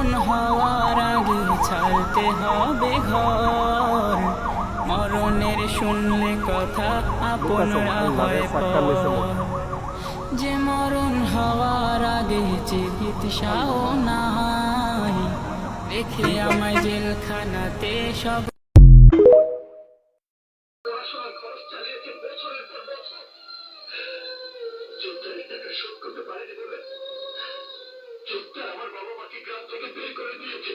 মরণ হওয়ার আগে ছাড়তে হবে ঘর, মরণের শুনলে কথা আপনরা হয় পর, যে মরণ হওয়ার আগে চিকিৎসাও নাই, রেখে আমায় জেলখানাতে সব আমার বাবা মাকে গ্রাম থেকে বের করে দিয়েছে।